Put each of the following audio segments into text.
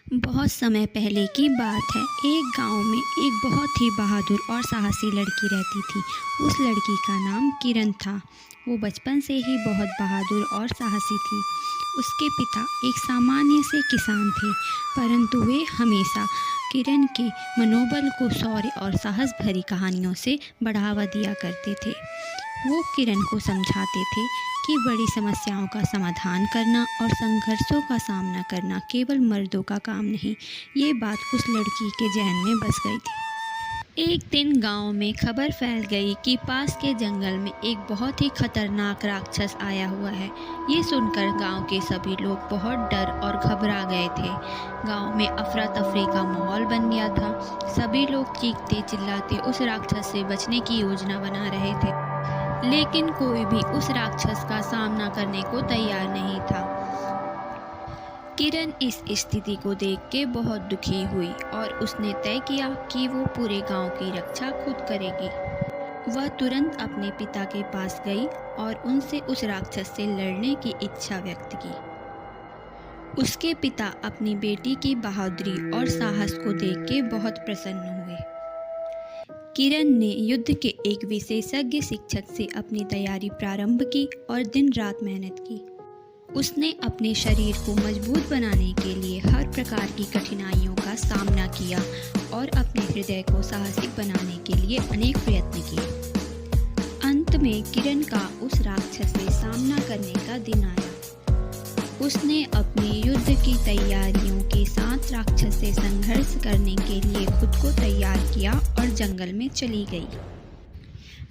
बहुत समय पहले की बात है। एक गांव में एक बहुत ही बहादुर और साहसी लड़की रहती थी। उस लड़की का नाम किरण था। वो बचपन से ही बहुत बहादुर और साहसी थी। उसके पिता एक सामान्य से किसान थे, परंतु वे हमेशा किरण के मनोबल को शौर्य और साहस भरी कहानियों से बढ़ावा दिया करते थे। वो किरण को समझाते थे कि बड़ी समस्याओं का समाधान करना और संघर्षों का सामना करना केवल मर्दों का काम नहीं। ये बात उस लड़की के जहन में बस गई थी। एक दिन गांव में खबर फैल गई कि पास के जंगल में एक बहुत ही खतरनाक राक्षस आया हुआ है। ये सुनकर गांव के सभी लोग बहुत डर और घबरा गए थे। गांव में अफरा तफरी का माहौल बन गया था। सभी लोग चीखते चिल्लाते उस राक्षस से बचने की योजना बना रहे थे, लेकिन कोई भी उस राक्षस का सामना करने को तैयार नहीं था। किरण इस स्थिति को देख के बहुत दुखी हुई और उसने तय किया कि वो पूरे गांव की रक्षा खुद करेगी। वह तुरंत अपने पिता के पास गई और उनसे उस राक्षस से लड़ने की इच्छा व्यक्त की। उसके पिता अपनी बेटी की बहादुरी और साहस को देख के बहुत प्रसन्न हुए। किरण ने युद्ध के एक विशेषज्ञ शिक्षक से अपनी तैयारी प्रारंभ की और दिन रात मेहनत की। उसने अपने शरीर को मजबूत बनाने के लिए हर प्रकार की कठिनाइयों का सामना किया और अपने हृदय को साहसिक बनाने के लिए अनेक प्रयत्न किए। अंत में किरण का उस राक्षस से सामना करने का दिन आया। उसने अपनी युद्ध की तैयारियों के साथ राक्षस से संघर्ष करने के लिए खुद को तैयार किया और जंगल में चली गई।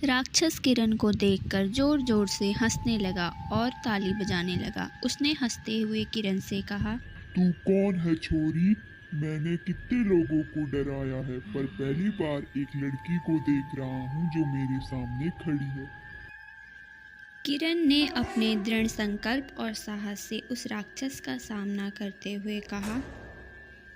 राक्षस किरण को देखकर जोर जोर से हंसने लगा और ताली बजाने लगा। उसने हंसते हुए किरण से कहा, तू कौन है छोरी? मैंने कितने लोगों को डराया है, पर पहली बार एक लड़की को देख रहा हूँ जो मेरे सामने खड़ी है। किरण ने अपने दृढ़ संकल्प और साहस से उस राक्षस का सामना करते हुए कहा,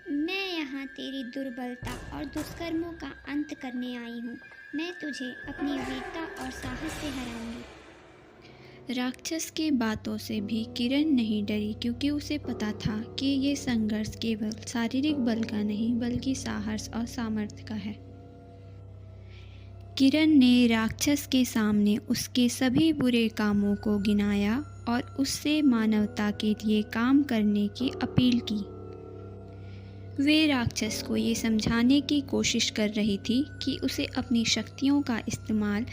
मैं यहाँ तेरी दुर्बलता और दुष्कर्मों का अंत करने आई हूँ। मैं तुझे अपनी वीरता और साहस से हराऊंगी। राक्षस के बातों से भी किरण नहीं डरी, क्योंकि उसे पता था कि ये संघर्ष केवल शारीरिक बल का नहीं बल्कि साहस और सामर्थ्य का है। किरण ने राक्षस के सामने उसके सभी बुरे कामों को गिनाया और उससे मानवता के लिए काम करने की अपील की। वे राक्षस को ये समझाने की कोशिश कर रही थी कि उसे अपनी शक्तियों का इस्तेमाल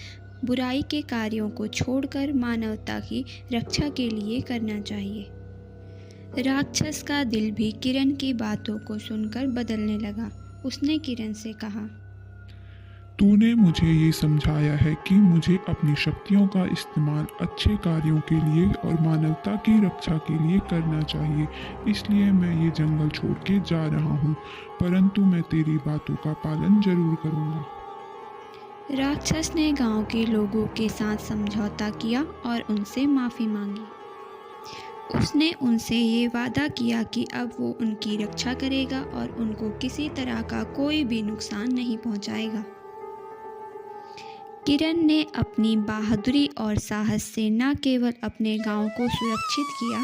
बुराई के कार्यों को छोड़कर मानवता की रक्षा के लिए करना चाहिए। राक्षस का दिल भी किरण की बातों को सुनकर बदलने लगा। उसने किरण से कहा, तूने मुझे ये समझाया है कि मुझे अपनी शक्तियों का इस्तेमाल अच्छे कार्यों के लिए और मानवता की रक्षा के लिए करना चाहिए, इसलिए मैं ये जंगल छोड़ के जा रहा हूँ, परंतु मैं तेरी बातों का पालन जरूर करूँगा। राक्षस ने गांव के लोगों के साथ समझौता किया और उनसे माफ़ी मांगी। उसने उनसे ये वादा किया कि अब वो उनकी रक्षा करेगा और उनको किसी तरह का कोई भी नुकसान नहीं पहुंचाएगा। किरण ने अपनी बहादुरी और साहस से न केवल अपने गांव को सुरक्षित किया,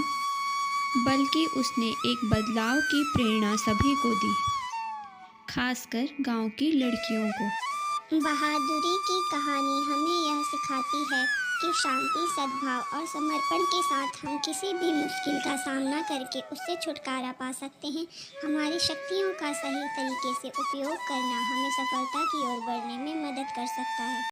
बल्कि उसने एक बदलाव की प्रेरणा सभी को दी, खासकर गांव की लड़कियों को। बहादुरी की कहानी हमें यह सिखाती है कि शांति, सद्भाव और समर्पण के साथ हम किसी भी मुश्किल का सामना करके उससे छुटकारा पा सकते हैं। हमारी शक्तियों का सही तरीके से उपयोग करना हमें सफलता की ओर बढ़ने में मदद कर सकता है।